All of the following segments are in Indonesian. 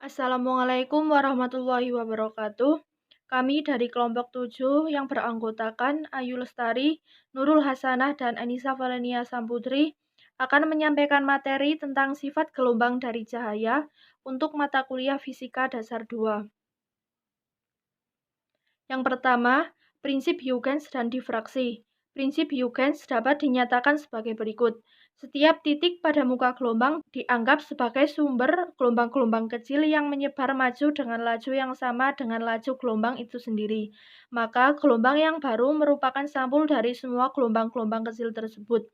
Assalamualaikum warahmatullahi wabarakatuh. Kami dari kelompok 7 yang beranggotakan Ayu Lestari, Nurul Hasanah, dan Anissa Valenia Samputri akan menyampaikan materi tentang sifat gelombang dari cahaya untuk mata kuliah Fisika Dasar 2. Yang pertama, prinsip Huygens dan difraksi. Prinsip Huygens dapat dinyatakan sebagai berikut. Setiap titik pada muka gelombang dianggap sebagai sumber gelombang-gelombang kecil yang menyebar maju dengan laju yang sama dengan laju gelombang itu sendiri. Maka gelombang yang baru merupakan sampul dari semua gelombang-gelombang kecil tersebut,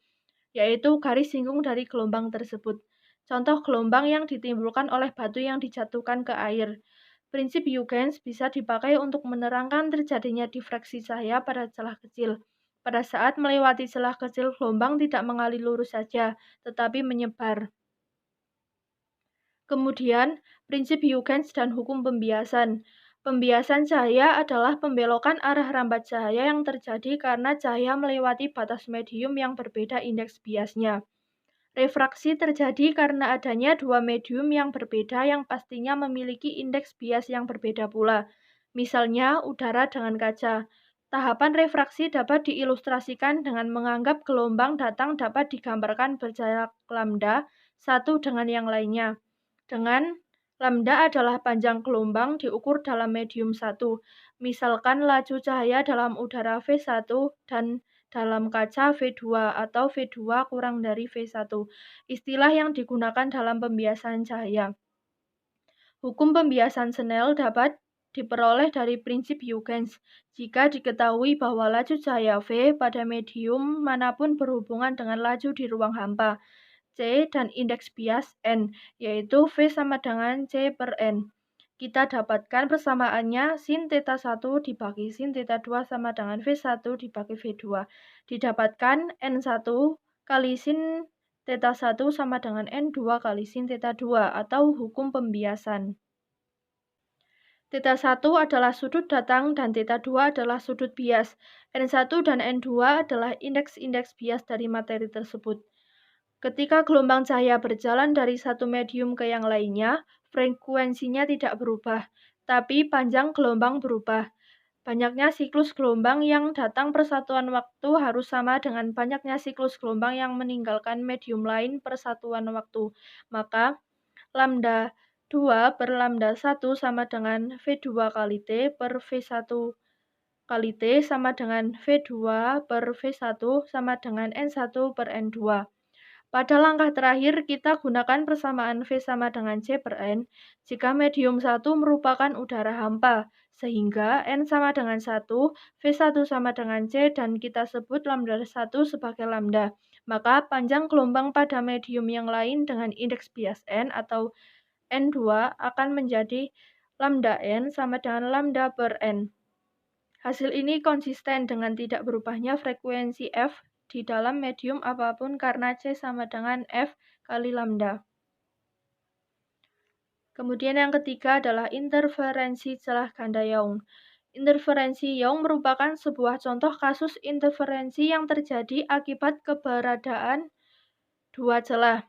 yaitu garis singgung dari gelombang tersebut. Contoh gelombang yang ditimbulkan oleh batu yang dijatuhkan ke air. Prinsip Huygens bisa dipakai untuk menerangkan terjadinya difraksi cahaya pada celah kecil. Pada saat melewati celah kecil, gelombang tidak mengalir lurus saja, tetapi menyebar. Kemudian, prinsip Huygens dan hukum pembiasan. Pembiasan cahaya adalah pembelokan arah rambat cahaya yang terjadi karena cahaya melewati batas medium yang berbeda indeks biasnya. Refraksi terjadi karena adanya dua medium yang berbeda yang pastinya memiliki indeks bias yang berbeda pula. Misalnya, udara dengan kaca. Tahapan refraksi dapat diilustrasikan dengan menganggap gelombang datang dapat digambarkan berjarak lambda satu dengan yang lainnya. Dengan lambda adalah panjang gelombang diukur dalam medium 1. Misalkan laju cahaya dalam udara V1 dan dalam kaca V2 atau V2 kurang dari V1, istilah yang digunakan dalam pembiasan cahaya. Hukum pembiasan Snell dapat diperoleh dari prinsip Huygens jika diketahui bahwa laju cahaya V pada medium manapun berhubungan dengan laju di ruang hampa C dan indeks bias N, yaitu V sama dengan C per N. Kita dapatkan persamaannya sin theta 1 dibagi sin theta 2 sama dengan V1 dibagi V2. Didapatkan N1 kali sin theta 1 sama dengan N2 kali sin theta 2 atau hukum pembiasan. Theta 1 adalah sudut datang dan theta 2 adalah sudut bias. N1 dan N2 adalah indeks-indeks bias dari materi tersebut. Ketika gelombang cahaya berjalan dari satu medium ke yang lainnya, frekuensinya tidak berubah, tapi panjang gelombang berubah. Banyaknya siklus gelombang yang datang per satuan waktu harus sama dengan banyaknya siklus gelombang yang meninggalkan medium lain per satuan waktu. Maka, lambda 2 per lambda 1 sama dengan V2 kali T per V1 kali T sama dengan V2 per V1 sama dengan N1 per N2. Pada langkah terakhir, kita gunakan persamaan V sama dengan C per N jika medium 1 merupakan udara hampa, sehingga N sama dengan 1, V1 sama dengan C, dan kita sebut lambda 1 sebagai lambda. Maka panjang gelombang pada medium yang lain dengan indeks bias N atau N2 akan menjadi lambda N sama dengan lambda per N. Hasil ini konsisten dengan tidak berubahnya frekuensi F di dalam medium apapun karena C sama dengan F kali lambda. Kemudian yang ketiga adalah interferensi celah ganda Young. Interferensi Young merupakan sebuah contoh kasus interferensi yang terjadi akibat keberadaan dua celah.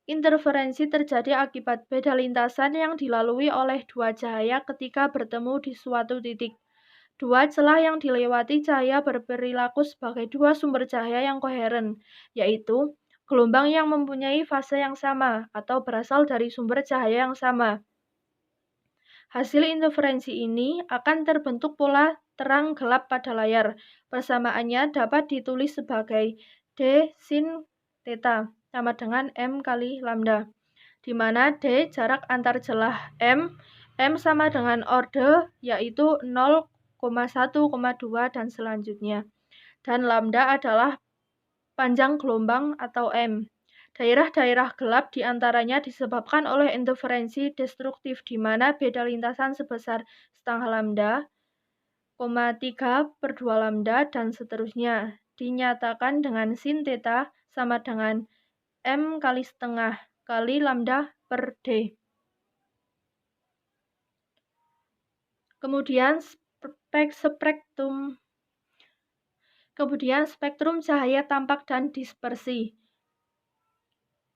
Interferensi terjadi akibat beda lintasan yang dilalui oleh dua cahaya ketika bertemu di suatu titik. Dua celah yang dilewati cahaya berperilaku sebagai dua sumber cahaya yang koheren, yaitu gelombang yang mempunyai fase yang sama atau berasal dari sumber cahaya yang sama. Hasil interferensi ini akan terbentuk pola terang gelap pada layar. Persamaannya dapat ditulis sebagai D sin theta sama dengan M kali lambda, di mana D jarak antar celah M sama dengan orde yaitu 0,1,2 dan selanjutnya. Dan lambda adalah panjang gelombang atau M. Daerah-daerah gelap diantaranya disebabkan oleh interferensi destruktif di mana beda lintasan sebesar setengah lambda, 3 per 2 lambda, dan seterusnya. Dinyatakan dengan sin theta sama dengan M kali setengah kali lambda per D. Kemudian spektrum cahaya tampak dan dispersi.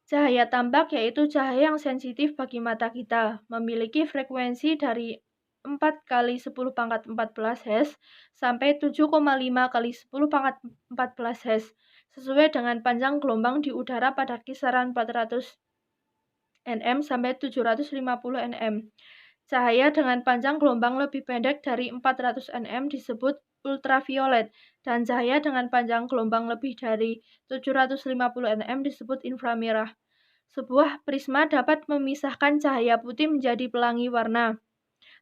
Cahaya tambak yaitu cahaya yang sensitif bagi mata kita, memiliki frekuensi dari 4 kali 10 pangkat 14 Hz sampai 7,5 kali 10 pangkat 14 Hz, sesuai dengan panjang gelombang di udara pada kisaran 400 nm sampai 750 nm. Cahaya dengan panjang gelombang lebih pendek dari 400 nm disebut ultraviolet, dan cahaya dengan panjang gelombang lebih dari 750 nm disebut inframerah. Sebuah prisma dapat memisahkan cahaya putih menjadi pelangi warna.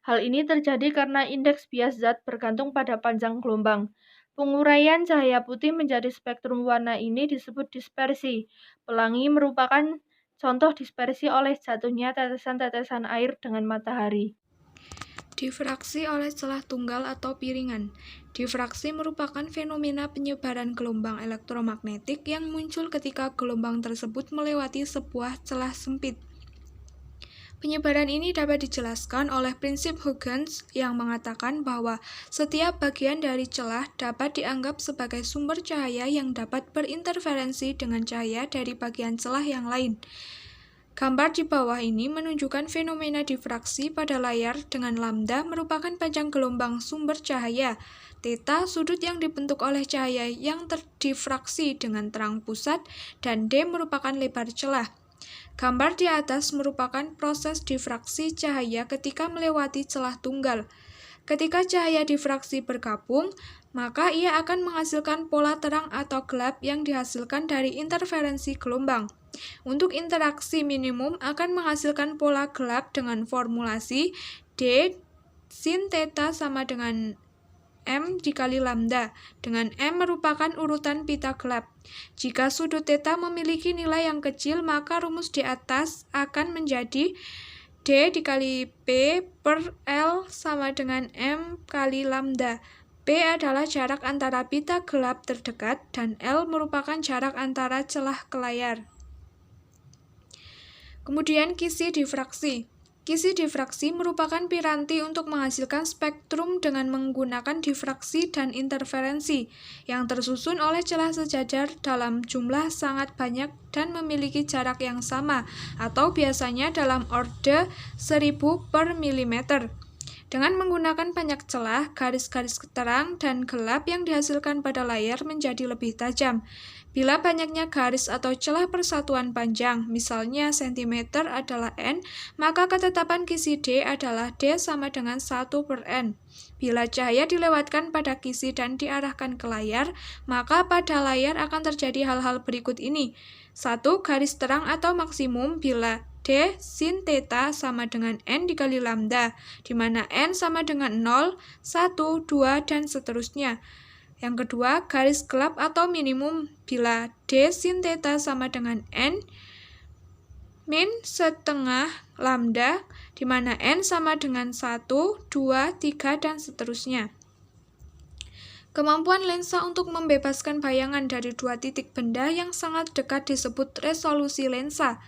Hal ini terjadi karena indeks bias zat bergantung pada panjang gelombang. Penguraian cahaya putih menjadi spektrum warna ini disebut dispersi. Pelangi merupakan contoh dispersi oleh jatuhnya tetesan-tetesan air dengan matahari. Difraksi oleh celah tunggal atau piringan. Difraksi merupakan fenomena penyebaran gelombang elektromagnetik yang muncul ketika gelombang tersebut melewati sebuah celah sempit. Penyebaran ini dapat dijelaskan oleh prinsip Huygens yang mengatakan bahwa setiap bagian dari celah dapat dianggap sebagai sumber cahaya yang dapat berinterferensi dengan cahaya dari bagian celah yang lain. Gambar di bawah ini menunjukkan fenomena difraksi pada layar dengan lambda merupakan panjang gelombang sumber cahaya, theta sudut yang dibentuk oleh cahaya yang terdifraksi dengan terang pusat, dan D merupakan lebar celah. Gambar di atas merupakan proses difraksi cahaya ketika melewati celah tunggal. Ketika cahaya difraksi bergabung, maka ia akan menghasilkan pola terang atau gelap yang dihasilkan dari interferensi gelombang. Untuk interaksi minimum akan menghasilkan pola gelap dengan formulasi D sin theta sama dengan M dikali lambda, dengan M merupakan urutan pita gelap. Jika sudut theta memiliki nilai yang kecil, maka rumus di atas akan menjadi D dikali P per L sama dengan M kali lambda. P adalah jarak antara pita gelap terdekat dan L merupakan jarak antara celah ke layar. Kemudian kisi difraksi. Kisi difraksi merupakan piranti untuk menghasilkan spektrum dengan menggunakan difraksi dan interferensi yang tersusun oleh celah sejajar dalam jumlah sangat banyak dan memiliki jarak yang sama, atau biasanya dalam orde 1000 per milimeter. Dengan menggunakan banyak celah, garis-garis terang dan gelap yang dihasilkan pada layar menjadi lebih tajam. Bila banyaknya garis atau celah persatuan panjang, misalnya cm adalah N, maka ketetapan kisi D adalah D sama dengan 1 per N. Bila cahaya dilewatkan pada kisi dan diarahkan ke layar, maka pada layar akan terjadi hal-hal berikut ini. 1. Garis terang atau maksimum bila D sin theta sama dengan N dikali lambda, di mana N sama dengan 0, 1, 2, dan seterusnya. Yang kedua, garis gelap atau minimum bila D sin theta sama dengan N min setengah lambda, di mana N sama dengan 1, 2, 3, dan seterusnya. Kemampuan lensa untuk membebaskan bayangan dari dua titik benda yang sangat dekat disebut resolusi lensa.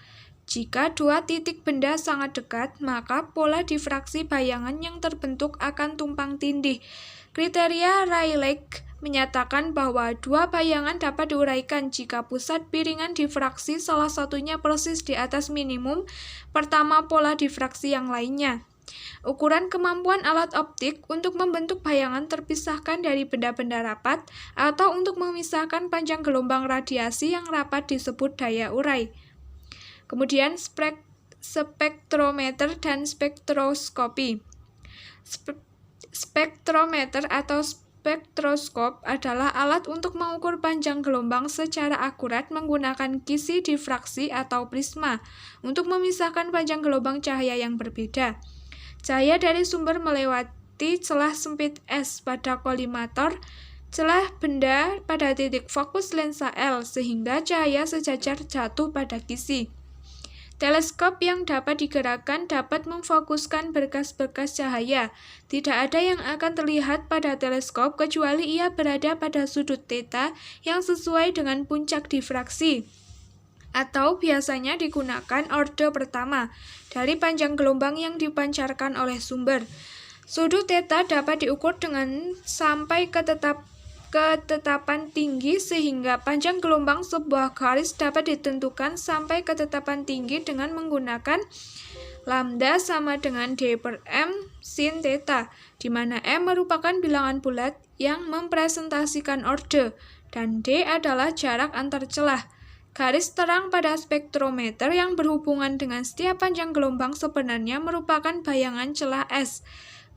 Jika dua titik benda sangat dekat, maka pola difraksi bayangan yang terbentuk akan tumpang tindih. Kriteria Rayleigh menyatakan bahwa dua bayangan dapat diuraikan jika pusat piringan difraksi salah satunya persis di atas minimum pertama pola difraksi yang lainnya. Ukuran kemampuan alat optik untuk membentuk bayangan terpisahkan dari benda-benda rapat atau untuk memisahkan panjang gelombang radiasi yang rapat disebut daya urai. Kemudian spektrometer dan spektroskopi. Spektrometer atau spektroskop adalah alat untuk mengukur panjang gelombang secara akurat menggunakan kisi difraksi atau prisma untuk memisahkan panjang gelombang cahaya yang berbeda. Cahaya dari sumber melewati celah sempit S pada kolimator, celah benda pada titik fokus lensa L, sehingga cahaya sejajar jatuh pada kisi. Teleskop yang dapat digerakkan dapat memfokuskan berkas-berkas cahaya. Tidak ada yang akan terlihat pada teleskop kecuali ia berada pada sudut theta yang sesuai dengan puncak difraksi, atau biasanya digunakan orde pertama dari panjang gelombang yang dipancarkan oleh sumber. Sudut theta dapat diukur dengan sampai ketetapan tinggi sehingga panjang gelombang sebuah garis dapat ditentukan sampai ketetapan tinggi dengan menggunakan lambda sama dengan D per M sin theta, di mana M merupakan bilangan bulat yang mempresentasikan orde, dan D adalah jarak antar celah. Garis terang pada spektrometer yang berhubungan dengan setiap panjang gelombang sebenarnya merupakan bayangan celah S.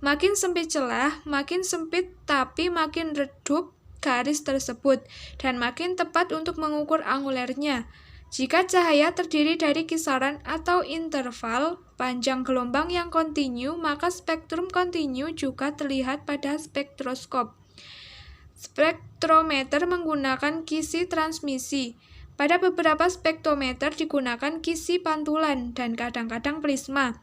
Makin sempit celah, makin sempit tapi makin redup garis tersebut, dan makin tepat untuk mengukur angulernya. Jika cahaya terdiri dari kisaran atau interval panjang gelombang yang kontinu, maka spektrum kontinu juga terlihat pada spektroskop. Spektrometer menggunakan kisi transmisi. Pada beberapa spektrometer digunakan kisi pantulan dan kadang-kadang prisma.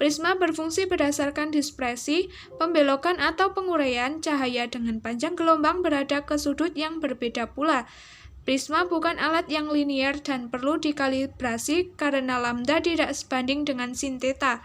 Prisma berfungsi berdasarkan dispersi, pembelokan atau penguraian cahaya dengan panjang gelombang berada ke sudut yang berbeda pula. Prisma bukan alat yang linier dan perlu dikalibrasi karena lambda tidak sebanding dengan sin theta.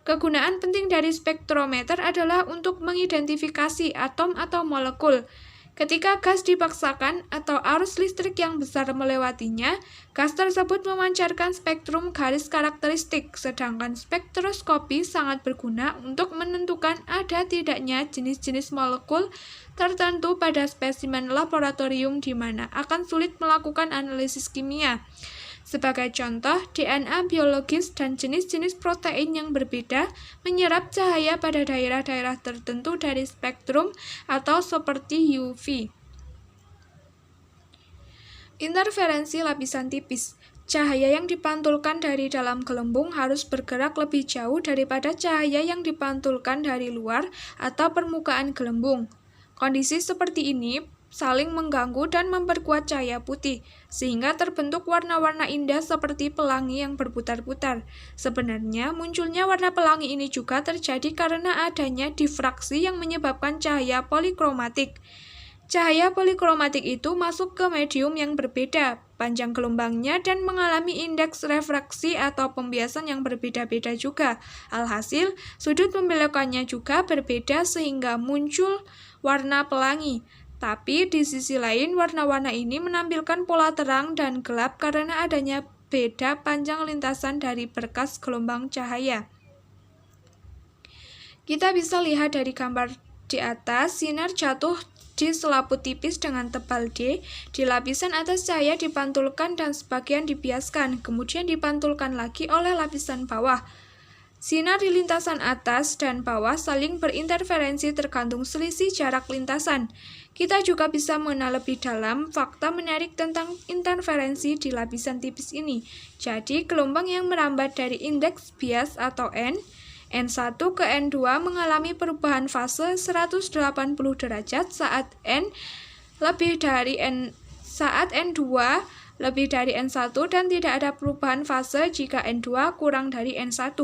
Kegunaan penting dari spektrometer adalah untuk mengidentifikasi atom atau molekul. Ketika gas dipaksakan atau arus listrik yang besar melewatinya, gas tersebut memancarkan spektrum garis karakteristik, sedangkan spektroskopi sangat berguna untuk menentukan ada tidaknya jenis-jenis molekul tertentu pada spesimen laboratorium di mana akan sulit melakukan analisis kimia. Sebagai contoh, DNA biologis dan jenis-jenis protein yang berbeda menyerap cahaya pada daerah-daerah tertentu dari spektrum atau seperti UV. Interferensi lapisan tipis. Cahaya yang dipantulkan dari dalam gelembung harus bergerak lebih jauh daripada cahaya yang dipantulkan dari luar atau permukaan gelembung. Kondisi seperti ini saling mengganggu dan memperkuat cahaya putih, sehingga terbentuk warna-warna indah seperti pelangi yang berputar-putar. Sebenarnya, munculnya warna pelangi ini juga terjadi karena adanya difraksi yang menyebabkan cahaya polikromatik. Cahaya polikromatik itu masuk ke medium yang berbeda, panjang gelombangnya, dan mengalami indeks refraksi atau pembiasan yang berbeda-beda juga. Alhasil, sudut pembelokannya juga berbeda sehingga muncul warna pelangi. Tapi di sisi lain, warna-warna ini menampilkan pola terang dan gelap karena adanya beda panjang lintasan dari berkas gelombang cahaya. Kita bisa lihat dari gambar di atas, sinar jatuh di selaput tipis dengan tebal D, di lapisan atas cahaya dipantulkan dan sebagian dibiaskan, kemudian dipantulkan lagi oleh lapisan bawah. Sinar di lintasan atas dan bawah saling berinterferensi tergantung selisih jarak lintasan. Kita juga bisa mengenal lebih dalam fakta menarik tentang interferensi di lapisan tipis ini. Jadi, gelombang yang merambat dari indeks bias atau N1 ke N2 mengalami perubahan fase 180 derajat saat N2 lebih dari N1 dan tidak ada perubahan fase jika N2 kurang dari N1.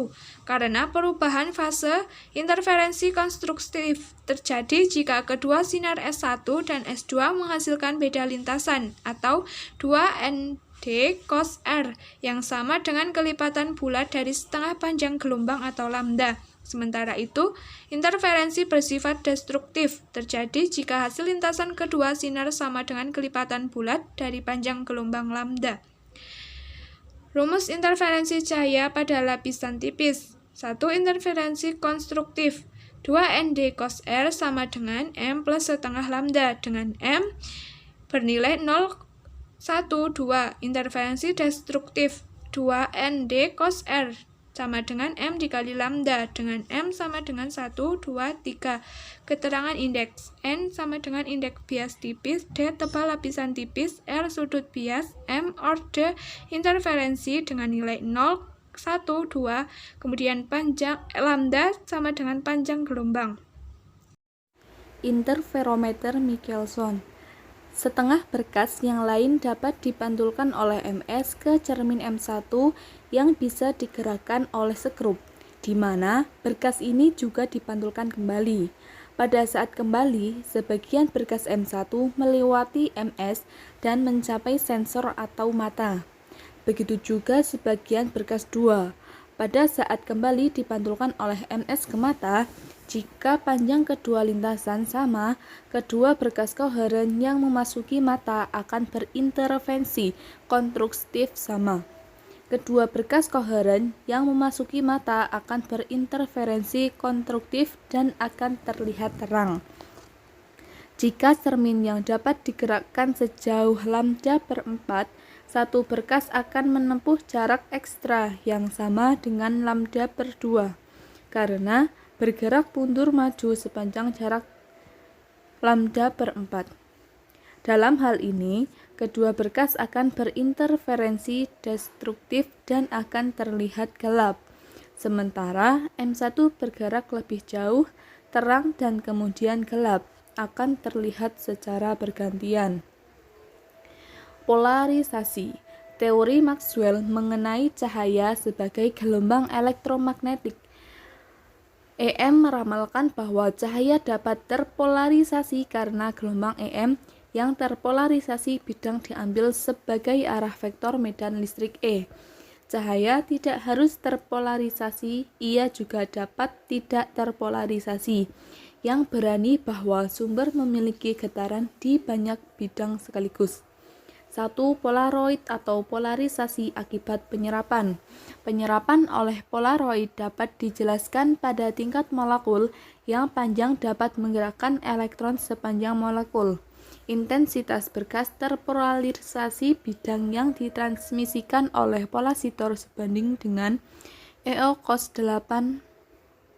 Karena perubahan fase interferensi konstruktif terjadi jika kedua sinar S1 dan S2 menghasilkan beda lintasan atau 2ND cos R yang sama dengan kelipatan bulat dari setengah panjang gelombang atau lambda. Sementara itu, interferensi bersifat destruktif terjadi jika hasil lintasan kedua sinar sama dengan kelipatan bulat dari panjang gelombang lambda. Rumus interferensi cahaya pada lapisan tipis. 1. Interferensi konstruktif. 2 ND cos R sama dengan M plus setengah lambda, dengan M bernilai 0, 1, 2. Interferensi destruktif. 2 ND cos R sama dengan M dikali lambda, dengan M sama dengan 1, 2, 3. Keterangan indeks. N sama dengan indeks bias tipis, D tebal lapisan tipis, R sudut bias, M orde interferensi dengan nilai 0, 1, 2, kemudian panjang lambda sama dengan panjang gelombang. Interferometer Michelson. Setengah berkas yang lain dapat dipantulkan oleh MS ke cermin M1 yang bisa digerakkan oleh skrup, di mana berkas ini juga dipantulkan kembali. Pada saat kembali, sebagian berkas M1 melewati MS dan mencapai sensor atau mata. Begitu juga sebagian berkas 2. Pada saat kembali dipantulkan oleh MS ke mata, jika panjang kedua lintasan sama, kedua berkas koheren yang memasuki mata akan berintervensi konstruktif sama. Kedua berkas koheren yang memasuki mata akan berinterferensi konstruktif dan akan terlihat terang. Jika cermin yang dapat digerakkan sejauh lambda per 4, satu berkas akan menempuh jarak ekstra yang sama dengan lambda per 2, karena bergerak mundur maju sepanjang jarak lambda per 4. Dalam hal ini, kedua berkas akan berinterferensi destruktif dan akan terlihat gelap. Sementara M1 bergerak lebih jauh, terang dan kemudian gelap, akan terlihat secara bergantian. Polarisasi. Teori Maxwell mengenai cahaya sebagai gelombang elektromagnetik. EM meramalkan bahwa cahaya dapat terpolarisasi karena gelombang EM yang terpolarisasi bidang diambil sebagai arah vektor medan listrik E. Cahaya tidak harus terpolarisasi, ia juga dapat tidak terpolarisasi, yang berani bahwa sumber memiliki getaran di banyak bidang sekaligus. 1. Polaroid atau polarisasi akibat penyerapan. Penyerapan oleh polaroid dapat dijelaskan pada tingkat molekul yang panjang dapat menggerakkan elektron sepanjang molekul. Intensitas berkas terpolarisasi bidang yang ditransmisikan oleh polarisator sebanding dengan EO cos 8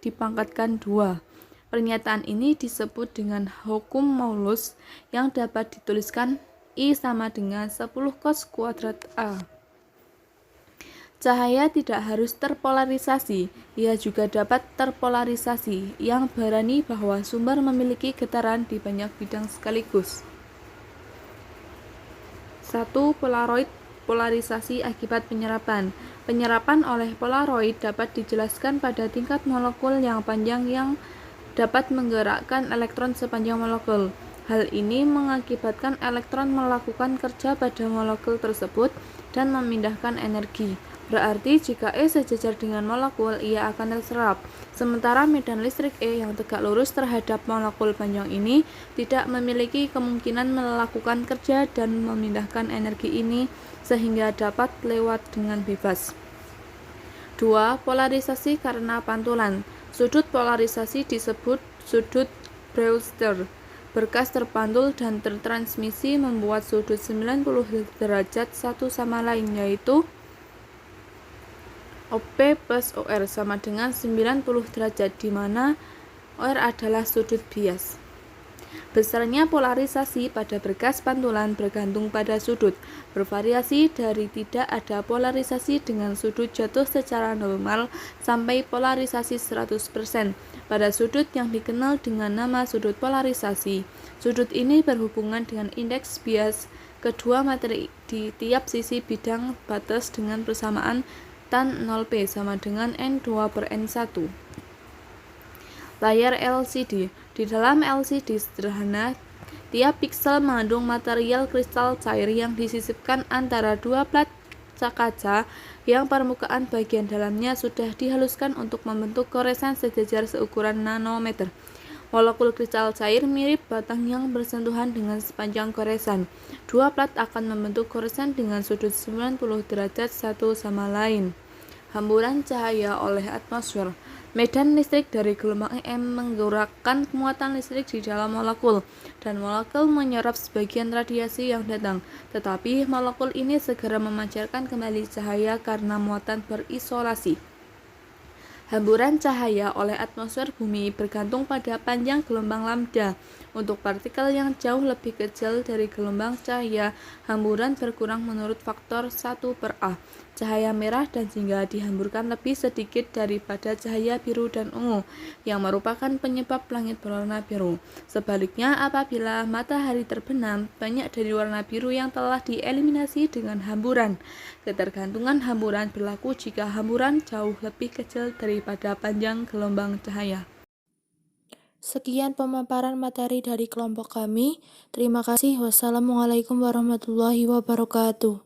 dipangkatkan 2. Pernyataan ini disebut dengan hukum Paulus yang dapat dituliskan I sama dengan 10 cos kuadrat A. Cahaya tidak harus terpolarisasi, ia juga dapat terpolarisasi, yang berani bahwa sumber memiliki getaran di banyak bidang sekaligus. 1. Polaroid polarisasi akibat penyerapan. Penyerapan oleh polaroid dapat dijelaskan pada tingkat molekul yang panjang yang dapat menggerakkan elektron sepanjang molekul. Hal ini mengakibatkan elektron melakukan kerja pada molekul tersebut dan memindahkan energi. Berarti jika E sejajar dengan molekul, ia akan terserap. Sementara medan listrik E yang tegak lurus terhadap molekul panjang ini tidak memiliki kemungkinan melakukan kerja dan memindahkan energi ini sehingga dapat lewat dengan bebas. 2. Polarisasi karena pantulan. Sudut polarisasi disebut sudut Brewster. Berkas terpantul dan tertransmisi membuat sudut 90 derajat satu sama lain, yaitu OP plus OR sama dengan 90 derajat, di mana OR adalah sudut bias. Besarnya polarisasi pada berkas pantulan bergantung pada sudut, bervariasi dari tidak ada polarisasi dengan sudut jatuh secara normal sampai polarisasi 100% pada sudut yang dikenal dengan nama sudut polarisasi. Sudut ini berhubungan dengan indeks bias kedua materi di tiap sisi bidang batas dengan persamaan tan 0p sama dengan N2/N1. Layar LCD. Di dalam LCD sederhana, tiap piksel mengandung material kristal cair yang disisipkan antara dua plat kaca yang permukaan bagian dalamnya sudah dihaluskan untuk membentuk goresan sejajar seukuran nanometer. Molekul kristal cair mirip batang yang bersentuhan dengan sepanjang goresan. Dua plat akan membentuk goresan dengan sudut 90 derajat satu sama lain. Hamburan cahaya oleh atmosfer. Medan listrik dari gelombang EM menggerakkan muatan listrik di dalam molekul, dan molekul menyerap sebagian radiasi yang datang. Tetapi molekul ini segera memancarkan kembali cahaya karena muatan berisolasi. Hamburan cahaya oleh atmosfer bumi bergantung pada panjang gelombang lambda. Untuk partikel yang jauh lebih kecil dari gelombang cahaya, hamburan berkurang menurut faktor 1/A. Cahaya merah dan jingga dihamburkan lebih sedikit daripada cahaya biru dan ungu, yang merupakan penyebab langit berwarna biru. Sebaliknya, apabila matahari terbenam, banyak dari warna biru yang telah dieliminasi dengan hamburan. Ketergantungan hamburan berlaku jika hamburan jauh lebih kecil daripada panjang gelombang cahaya. Sekian pemaparan materi dari kelompok kami. Terima kasih. Wassalamualaikum warahmatullahi wabarakatuh.